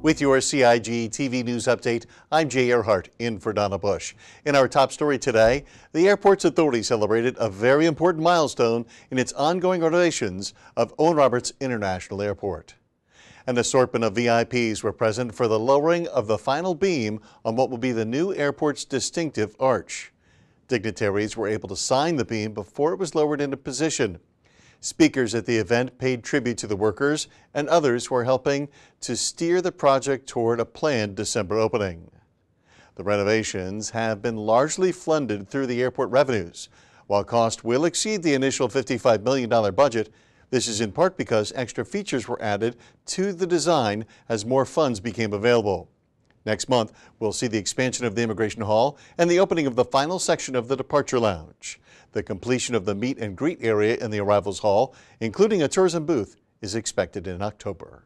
With your CIGTV News Update, I'm Jay Earhart in for Donna Bush. In our top story today, the airport's authority celebrated a very important milestone in its ongoing renovations of Owen Roberts International Airport. An assortment of VIPs were present for the lowering of the final beam on what will be the new airport's distinctive arch. Dignitaries were able to sign the beam before it was lowered into position. Speakers at the event paid tribute to the workers and others who are helping to steer the project toward a planned December opening. The renovations have been largely funded through the airport revenues. While cost will exceed the initial $55 million budget, this is in part because extra features were added to the design as more funds became available. Next month, we'll see the expansion of the Immigration Hall and the opening of the final section of the Departure Lounge. The completion of the meet and greet area in the Arrivals Hall, including a tourism booth, is expected in October.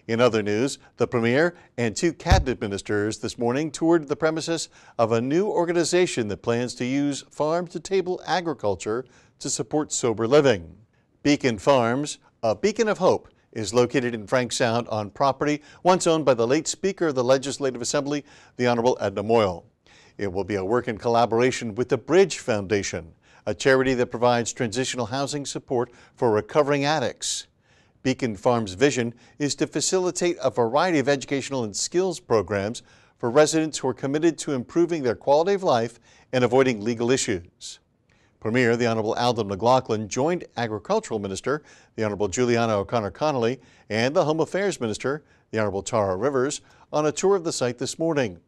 In other news, the Premier and two cabinet ministers this morning toured the premises of a new organization that plans to use farm-to-table agriculture to support sober living. Beacon Farms, a beacon of hope, is located in Frank Sound on property once owned by the late Speaker of the Legislative Assembly, the Honorable Edna Moyle. It will be a work in collaboration with the Bridge Foundation, a charity that provides transitional housing support for recovering addicts. Beacon Farms' vision is to facilitate a variety of educational and skills programs for residents who are committed to improving their quality of life and avoiding legal issues. Premier, the Honorable Alden McLaughlin, joined Agricultural Minister, the Honorable Juliana O'Connor-Connolly, and the Home Affairs Minister, the Honorable Tara Rivers, on a tour of the site this morning.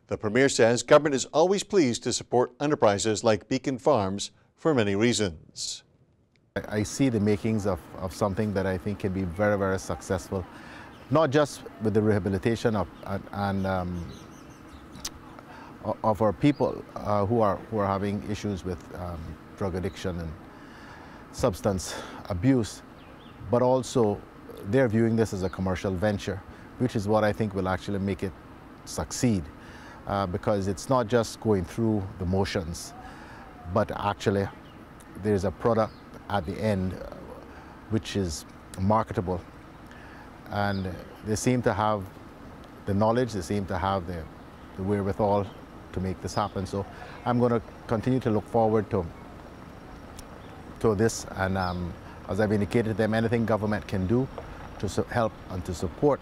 The Premier says government is always pleased to support enterprises like Beacon Farms for many reasons. I see the makings of something that I think can be very, very successful, not just with the rehabilitation of our people who are having issues with drug addiction and substance abuse, but also they're viewing this as a commercial venture, which is what I think will actually make it succeed. Because it's not just going through the motions, but actually there's a product at the end which is marketable. And they seem to have the knowledge, they seem to have the wherewithal to make this happen. So I'm going to continue to look forward to this, and as I've indicated to them, anything government can do to help and to support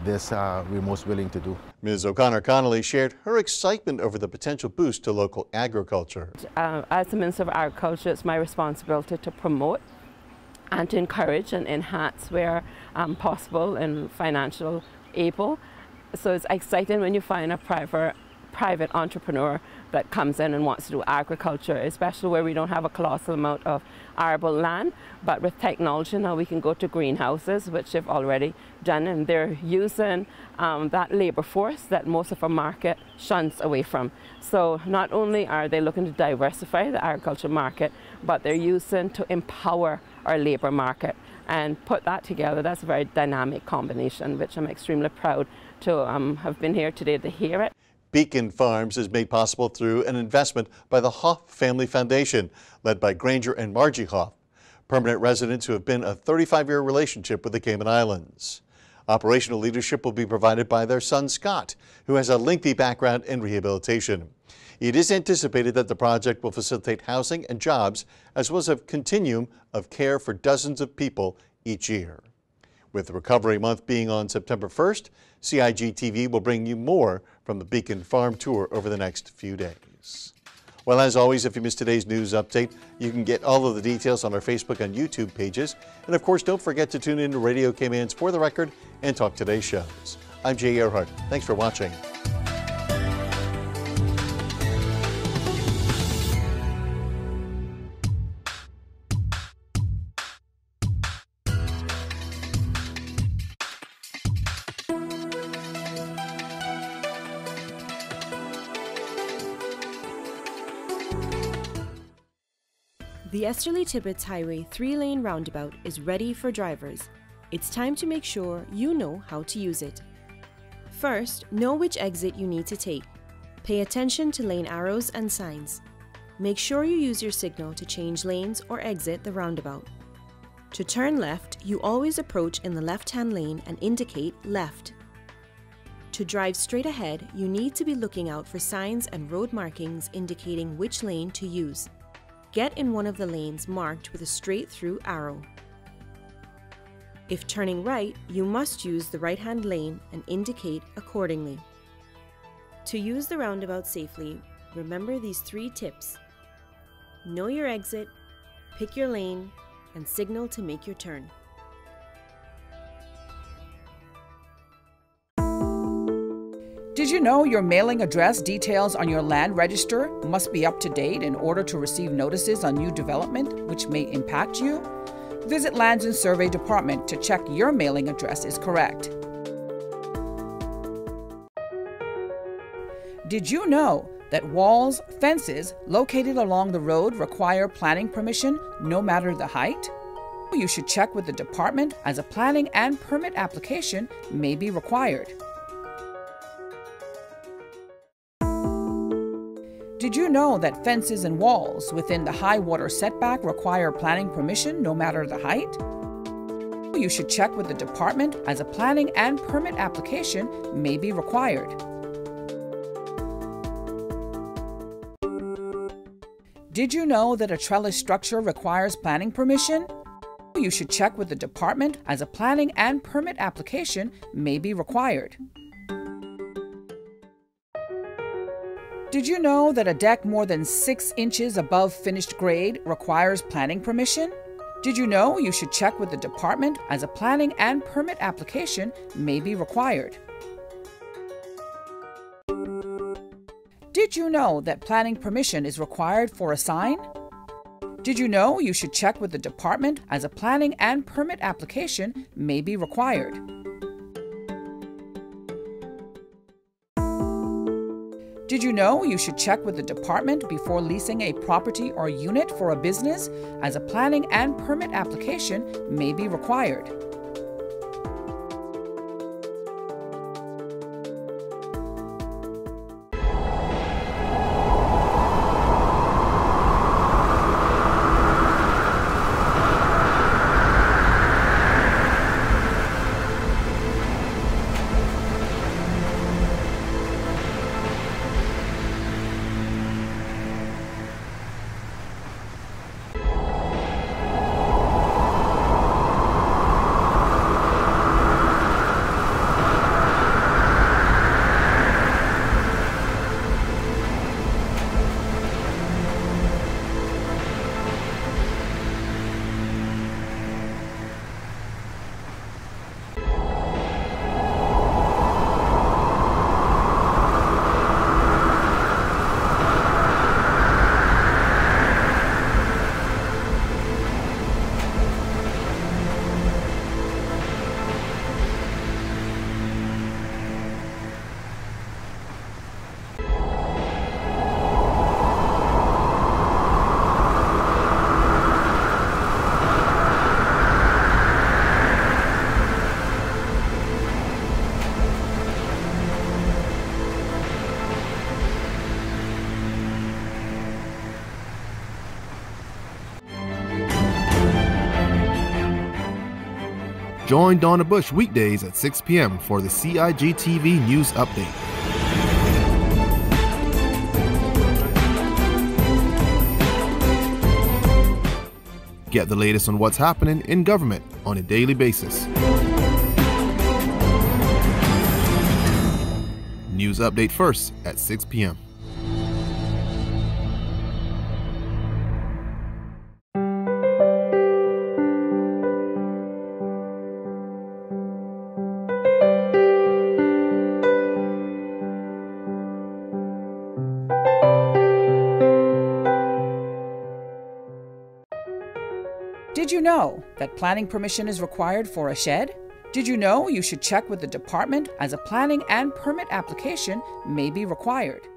this, we're most willing to do. Ms. O'Connor-Connolly shared her excitement over the potential boost to local agriculture. As the Minister of Agriculture, it's my responsibility to promote and to encourage and enhance where possible and financial able. So it's exciting when you find a private entrepreneur that comes in and wants to do agriculture, especially where we don't have a colossal amount of arable land. But with technology now we can go to greenhouses, which they've already done, and they're using that labor force that most of our market shuns away from. So not only are they looking to diversify the agriculture market, but they're using to empower our labor market. And put that together, that's a very dynamic combination, which I'm extremely proud to have been here today to hear it. Beacon Farms is made possible through an investment by the Hoff Family Foundation, led by Granger and Margie Hoff, permanent residents who have been a 35-year relationship with the Cayman Islands. Operational leadership will be provided by their son Scott, who has a lengthy background in rehabilitation. It is anticipated that the project will facilitate housing and jobs, as well as a continuum of care for dozens of people each year. With Recovery Month being on September 1st, CIGTV will bring you more from the Beacon Farm Tour over the next few days. Well, as always, if you missed today's news update, you can get all of the details on our Facebook and YouTube pages. And of course, don't forget to tune in to Radio Cayman's For the Record and Talk Today shows. I'm Jay Earhart. Thanks for watching. The Esterly-Tibbetts Highway 3-lane roundabout is ready for drivers. It's time to make sure you know how to use it. First, know which exit you need to take. Pay attention to lane arrows and signs. Make sure you use your signal to change lanes or exit the roundabout. To turn left, you always approach in the left-hand lane and indicate left. To drive straight ahead, you need to be looking out for signs and road markings indicating which lane to use. Get in one of the lanes marked with a straight-through arrow. If turning right, you must use the right-hand lane and indicate accordingly. To use the roundabout safely, remember these 3 tips. Know your exit, pick your lane, and signal to make your turn. Did you know your mailing address details on your land register must be up to date in order to receive notices on new development which may impact you? Visit Lands and Survey Department to check your mailing address is correct. Did you know that walls, fences located along the road require planning permission no matter the height? You should check with the department as a planning and permit application may be required. Did you know that fences and walls within the high water setback require planning permission no matter the height? You should check with the department as a planning and permit application may be required. Did you know that a trellis structure requires planning permission? You should check with the department as a planning and permit application may be required. Did you know that a deck more than 6 inches above finished grade requires planning permission? Did you know you should check with the department as a planning and permit application may be required? Did you know that planning permission is required for a sign? Did you know you should check with the department as a planning and permit application may be required? Did you know you should check with the department before leasing a property or unit for a business, as a planning and permit application may be required? Join Donna Bush weekdays at 6 p.m. for the CIGTV News Update. Get the latest on what's happening in government on a daily basis. News Update first at 6 p.m. Did you know that planning permission is required for a shed? Did you know you should check with the department as a planning and permit application may be required?